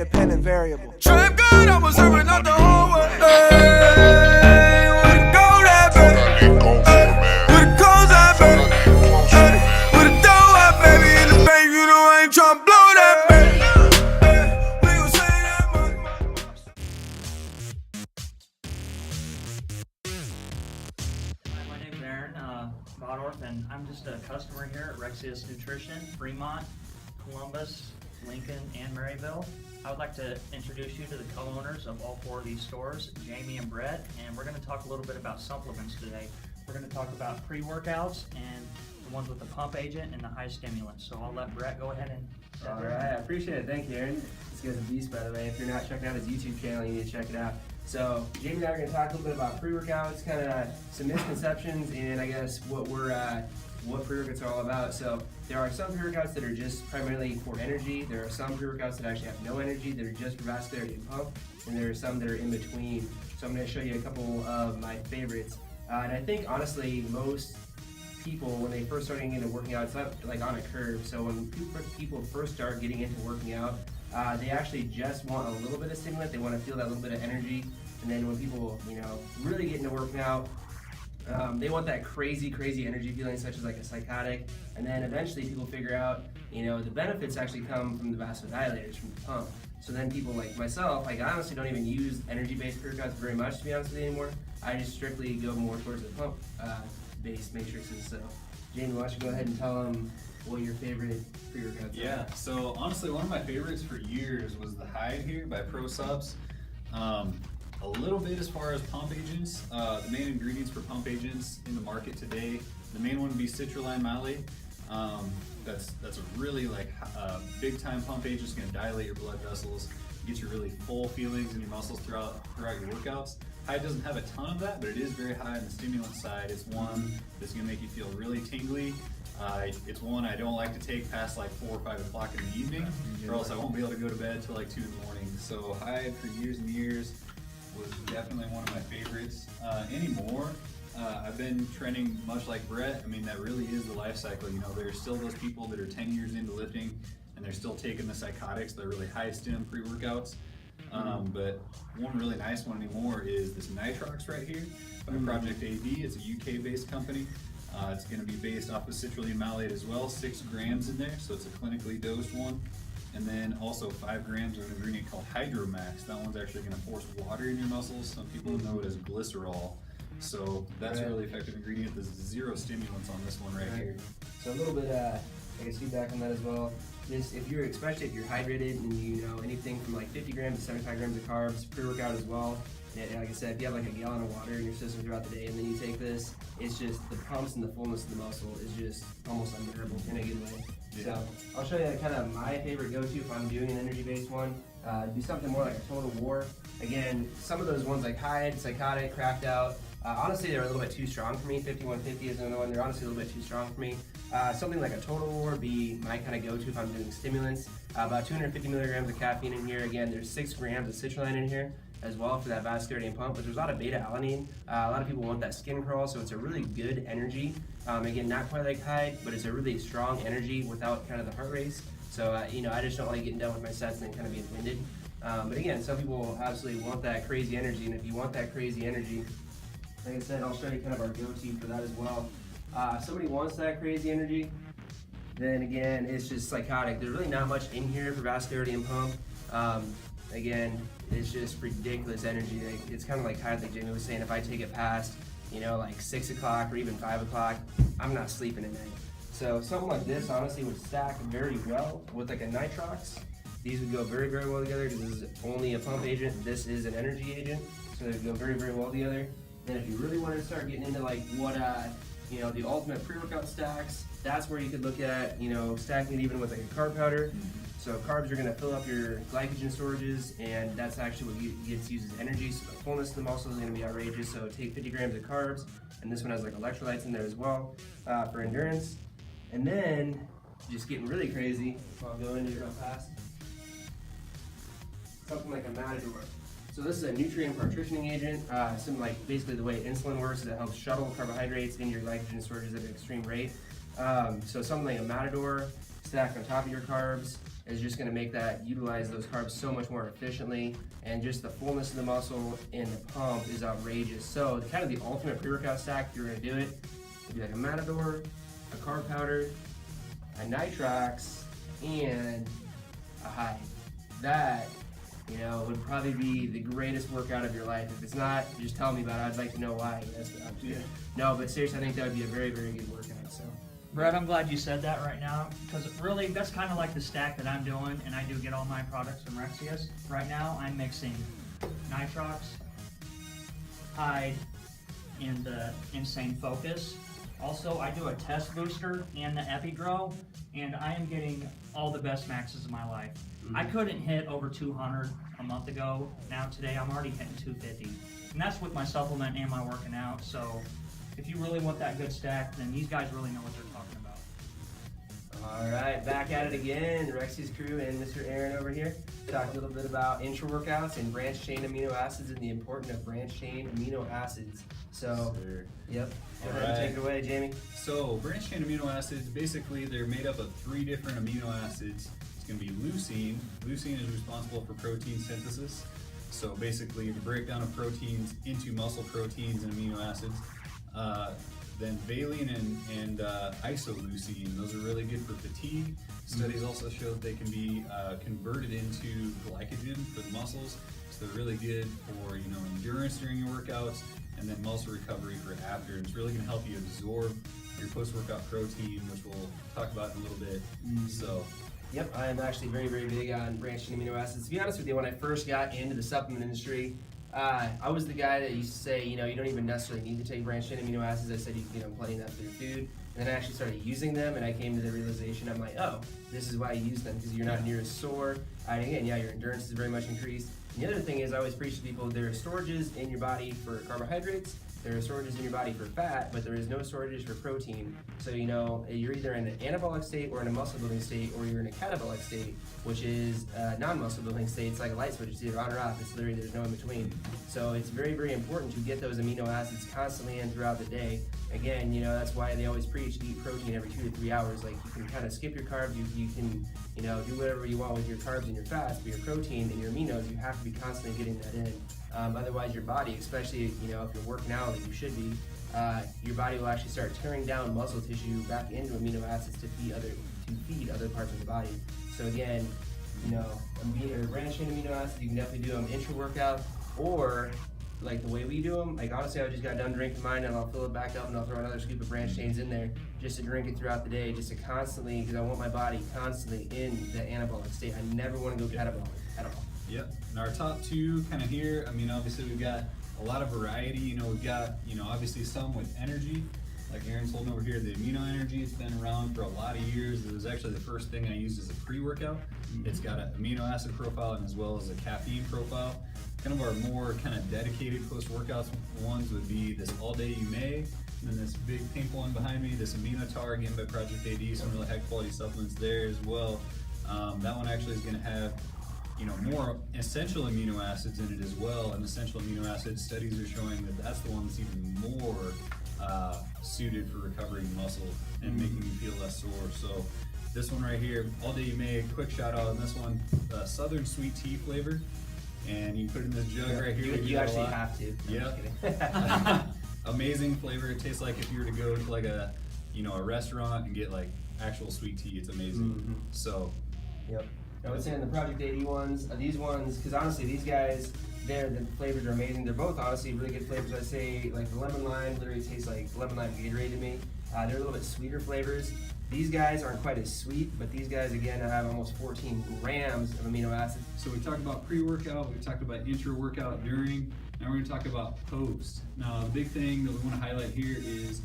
independent variable. Trap good, I was serving up the whole way. Hey, where the gold at, baby? Where the coals at, baby? Hey, where the dough at, baby? In the bank, you know I ain't tryna blow that, baby. Hey, we gon' say that money. Hi, my name's Aaron Bodorf, and I'm just a customer here at Rexius Nutrition, Fremont, Columbus, Lincoln, and Maryville. I would like to introduce you to the co-owners of all four of these stores, Jamie and Brett, and we're going to talk a little bit about supplements today. We're going to talk about pre-workouts and the ones with the pump agent and the high stimulants. So I'll let Brett go ahead and All right, I appreciate it. Thank you, Aaron. This guy's a beast, by the way. If you're not checking out his YouTube channel, you need to check it out. So, Jamie and I are going to talk a little bit about pre-workouts, kind of some misconceptions, and I guess what pre-workouts are all about. So, there are some pre-workouts that are just primarily for energy. There are some pre-workouts that actually have no energy, that are just for vascularity and pump, and there are some that are in between. So, I'm going to show you a couple of my favorites. And I think, honestly, most people, when they first start getting into working out, it's not like on a curve. So when people first start getting into working out, they actually just want a little bit of stimulant. They want to feel that little bit of energy. And then when people, really get into working out, they want that crazy energy feeling, such as like a psychotic. And then eventually people figure out, the benefits actually come from the vasodilators, from the pump. So then people like myself, I honestly don't even use energy-based pre-workouts very much, to be honest with you, anymore. I just strictly go more towards the pump based matrices. So, Jamie, why don't you go ahead and tell them what your favorite pre-workouts are? Yeah, so honestly, one of my favorites for years was the Hide here by Pro Subs. A little bit as far as pump agents. The main ingredients for pump agents in the market today, the main one would be citrulline malate. That's a really big time pump agent. It's going to dilate your blood vessels, get you really full feelings in your muscles throughout your workouts. Hide doesn't have a ton of that, but it is very high on the stimulant side. It's one that's going to make you feel really tingly. It's one I don't like to take past like 4 or 5 o'clock in the evening, or else I won't be able to go to bed till like 2 in the morning. So Hide for years and years was definitely one of my favorites. Anymore, I've been trending much like Brett. I mean, that really is the life cycle. There's still those people that are 10 years into lifting and they're still taking the psychotics, the really high stim pre-workouts. But one really nice one anymore is this Nitrox right here by Project AD. It's a UK based company. It's going to be based off of citrulline malate as well, 6 grams in there, so it's a clinically dosed one. And then also 5 grams of an ingredient called Hydromax. That one's actually going to force water in your muscles. Some people know it as glycerol. So that's a really effective ingredient. There's 0 stimulants on this one right here. So a little bit, I guess feedback on that as well. Especially if you're hydrated and anything from like 50 grams to 75 grams of carbs, pre-workout as well. And like I said, if you have like a gallon of water in your system throughout the day and then you take this, it's just the pumps and the fullness of the muscle is just almost unbearable in a good way. Yeah. So I'll show you kind of my favorite go-to if I'm doing an energy-based one. Do something more like a Total War. Again, some of those ones like Hide, Psychotic, Cracked Out, honestly they're a little bit too strong for me. 5150 is another one. They're honestly a little bit too strong for me. Something like a Total War would be my kind of go-to if I'm doing stimulants. About 250 milligrams of caffeine in here. Again, there's 6 grams of citrulline in here as well for that vascularity and pump, but there's a lot of beta-alanine. A lot of people want that skin crawl, so it's a really good energy. Again, not quite like Hide, but it's a really strong energy without kind of the heart race. So, I just don't like getting done with my sets and then kind of being winded. But again, some people absolutely want that crazy energy, and if you want that crazy energy, like I said, I'll show you kind of our go-to for that as well. If somebody wants that crazy energy, then again, it's just psychotic. There's really not much in here for vascularity and pump. Again, it's just ridiculous energy. It's kind of like Jamie was saying, if I take it past, like 6 o'clock or even 5 o'clock, I'm not sleeping at night. So something like this honestly would stack very well with like a Nitrox. These would go very well together because this is only a pump agent. This is an energy agent, so they would go very well together. Then if you really wanted to start getting into like what the ultimate pre-workout stacks, that's where you could look at stacking it even with like a carb powder. So carbs are going to fill up your glycogen storages, and that's actually what gets used as energy. So the fullness of the muscle is going to be outrageous. So take 50 grams of carbs, and this one has like electrolytes in there as well for endurance. And then just getting really crazy, I'll go into it real fast. Something like a Matador. So this is a nutrient partitioning agent. Something like basically the way insulin works is it helps shuttle carbohydrates into your glycogen storages at an extreme rate. So something like a Matador stacked on top of your carbs is just gonna make that utilize those carbs so much more efficiently, and just the fullness of the muscle and the pump is outrageous. So kind of the ultimate pre-workout stack, if you're gonna do it, would be like a Matador, a carb powder, a nitrox, and a high. That, you know, would probably be the greatest workout of your life. If it's not, just tell me about it. I'd like to know why. No, but seriously, I think that would be a very, very good workout. So, Brett, I'm glad you said that right now, because really, that's kind of like the stack that I'm doing, and I do get all my products from Rexius. Right now, I'm mixing nitrox, hide, and the Insane Focus. Also, I do a test booster and the Epigrow, and I am getting all the best maxes of my life. I couldn't hit over 200 a month ago. Now today I'm already hitting 250. And that's with my supplement and my working out. So if you really want that good stack, then these guys really know what they're talking about. all right, back at it again. Rexi's crew and Mr. Aaron over here. Talk a little bit about intra workouts and branched chain amino acids and the importance of branched chain amino acids. So, yep. Go ahead and take it away, Jamie. So branched chain amino acids, basically they're made up of 3 different amino acids. It's going to be leucine. Leucine is responsible for protein synthesis. So basically the breakdown of proteins into muscle proteins and amino acids. Then valine and isoleucine, those are really good for fatigue. Studies also show that they can be converted into glycogen for the muscles. So they're really good for, you know, endurance during your workouts, and then muscle recovery for after. And it's really going to help you absorb your post-workout protein, which we'll talk about in a little bit. So, yep, I am actually very, very big on branched chain amino acids. To be honest with you, when I first got into the supplement industry, I was the guy that used to say, you know, you don't even necessarily need to take branched chain amino acids. I said you can get them plenty enough for your food. And then I actually started using them, and I came to the realization, I'm like, oh, this is why you use them, because you're not near as sore. And again, yeah, your endurance is very much increased. And the other thing is, I always preach to people, there are storages in your body for carbohydrates, there are storages in your body for fat, but there is no storages for protein. So, you know, you're either in an anabolic state or in a muscle building state, or you're in a catabolic state, which is a non-muscle building state. It's like a light switch, it's either on or off. It's literally, there's no in between. So it's very, very important to get those amino acids constantly in throughout the day. Again, you know, that's why they always preach to eat protein every 2 to 3 hours. Like, you can kind of skip your carbs, you can, you know, do whatever you want with your carbs and your fats, but your protein and your aminos, you have to be constantly getting that in. Otherwise, your body, especially, you know, if you're working out like you should be, your body will actually start tearing down muscle tissue back into amino acids to feed other parts of the body. So again, you know, branched chain amino acids, you can definitely do them intra-workout, or like the way we do them. Like, honestly, I just got done drinking mine, and I'll fill it back up, and I'll throw another scoop of branched chains in there just to drink it throughout the day, just to constantly, because I want my body constantly in the anabolic state. I never want to go catabolic at all. yep. And our top 2 kind of here, I mean, obviously we've got a lot of variety. You know, we've got, you know, obviously some with energy. Like Aaron's holding over here, the amino energy, it's been around for a lot of years. It was actually the first thing I used as a pre-workout. It's got an amino acid profile and as well as a caffeine profile. Kind of our more kind of dedicated post-workouts ones would be this All Day You May, and then this big pink one behind me, this Amino Tar, again by Project AD, some really high quality supplements there as well. That one actually is going to have, you know, more essential amino acids in it as well, and essential amino acid studies are showing that that's the one that's even more suited for recovering muscle and making you feel less sore. So this one right here, All Day You May, quick shout out on this one, Southern Sweet Tea flavor, and you put it in this jug right here. You actually have to. Yeah. Amazing flavor. It tastes like if you were to go to like a, you know, a restaurant and get like actual sweet tea. It's amazing. So. Yep. I would say in the Project 80 ones, these ones, because honestly, these guys, the flavors are amazing. They're both honestly really good flavors. I'd say like the lemon lime literally tastes like lemon lime Gatorade to me. They're a little bit sweeter flavors. These guys aren't quite as sweet, but these guys again have almost 14 grams of amino acids. So we talked about pre-workout, we talked about intra-workout during, now we're going to talk about post. Now the big thing that we want to highlight here is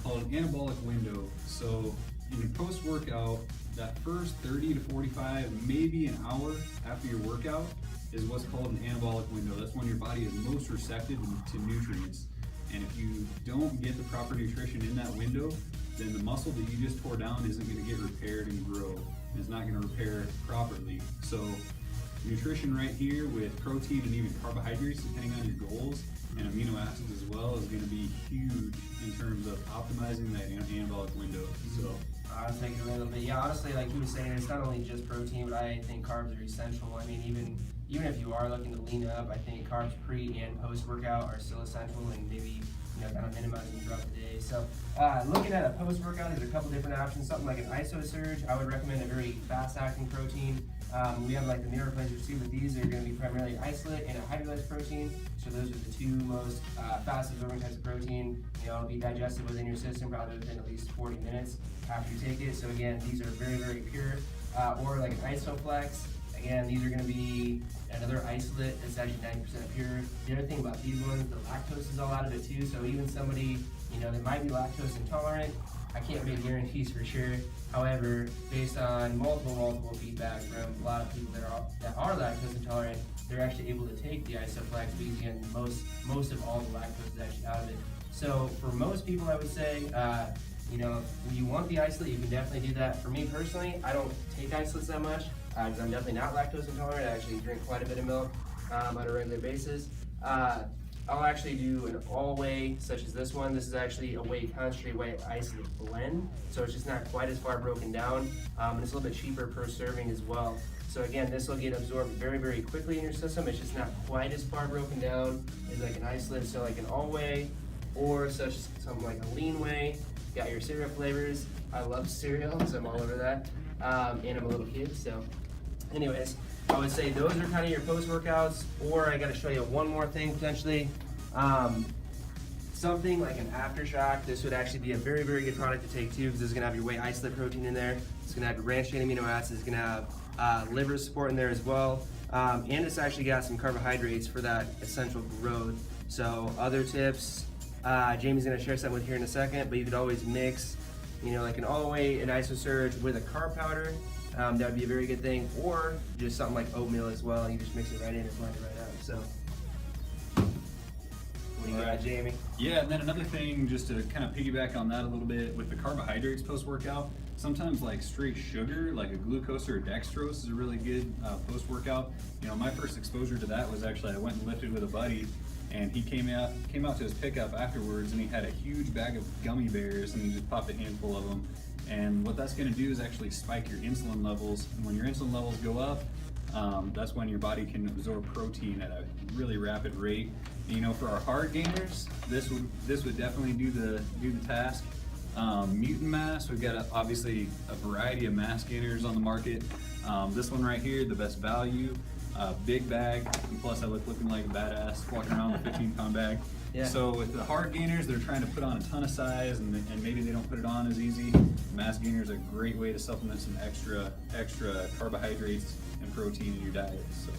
called an anabolic window. So in your post-workout, that first 30 to 45, maybe an hour after your workout is what's called an anabolic window. That's when your body is most receptive to nutrients. And if you don't get the proper nutrition in that window, then the muscle that you just tore down isn't going to get repaired and grow. It's not going to repair properly. So nutrition right here with protein and even carbohydrates, depending on your goals, and amino acids as well is going to be huge in terms of optimizing that anabolic window. So I'll take it a little bit. Yeah, honestly, like he was saying, it's not only just protein, but I think carbs are essential. I mean, even if you are looking to lean up, I think carbs pre and post workout are still essential, and maybe kind of minimizing throughout the day. So looking at a post workout, there's a couple different options. Something like an iso surge, I would recommend a very fast acting protein. We have like the meal replacers too, but these are going to be primarily isolate and a hydrolyzed protein. So those are the two most fast absorbing types of protein. It'll be digested within your system probably within at least 40 minutes after you take it. So again, these are very, very pure. Or like an isoflex. Again, these are going to be another isolate that's actually 90% pure. The other thing about these ones, the lactose is all out of it too. So even somebody that might be lactose intolerant, I can't make guarantees for sure. However, based on multiple feedback from a lot of people that are lactose intolerant, they're actually able to take the isoflex because again, most of all the lactose is actually out of it. So for most people, I would say, if you want the isolate, you can definitely do that. For me personally, I don't take isolates that much because I'm definitely not lactose intolerant. I actually drink quite a bit of milk on a regular basis. I'll actually do an all-whey, such as this one. This is actually a whey concentrate whey isolate blend, so it's just not quite as far broken down, and it's a little bit cheaper per serving as well. So again, this will get absorbed very, very quickly in your system. It's just not quite as far broken down as like an isolate, so like an all-whey, or such something like a lean whey. Got your cereal flavors. I love cereal, so I'm all over that, and I'm a little kid, so anyways. I would say those are kind of your post-workouts, or I got to show you one more thing potentially. Something like an aftershock. This would actually be a very, very good product to take too, because it's going to have your whey isolate protein in there. It's going to have your branched chain amino acids. It's going to have liver support in there as well, and it's actually got some carbohydrates for that essential growth. So other tips, Jamie's going to share something with here in a second, but you could always mix, like an all-whey, an iso surge with a carb powder. That would be a very good thing, or just something like oatmeal as well, and you just mix it right in and blend it right out. So, what do you got, Jamie? Yeah, and then another thing, just to kind of piggyback on that a little bit, with the carbohydrates post-workout, sometimes like straight sugar, like a glucose or a dextrose is a really good post-workout. My first exposure to that was actually, I went and lifted with a buddy, and he came out to his pickup afterwards, and he had a huge bag of gummy bears, and he just popped a handful of them. And what that's going to do is actually spike your insulin levels. And when your insulin levels go up, that's when your body can absorb protein at a really rapid rate. And, for our hard gainers, this would definitely do the task. Mutant mass, we've got obviously a variety of mass gainers on the market. This one right here, the best value, big bag, and plus I looking like a badass walking around with a 15-pound bag. Yeah. So with the hard gainers, they're trying to put on a ton of size, and maybe they don't put it on as easy. Mass gainers are a great way to supplement some extra carbohydrates and protein in your diet. So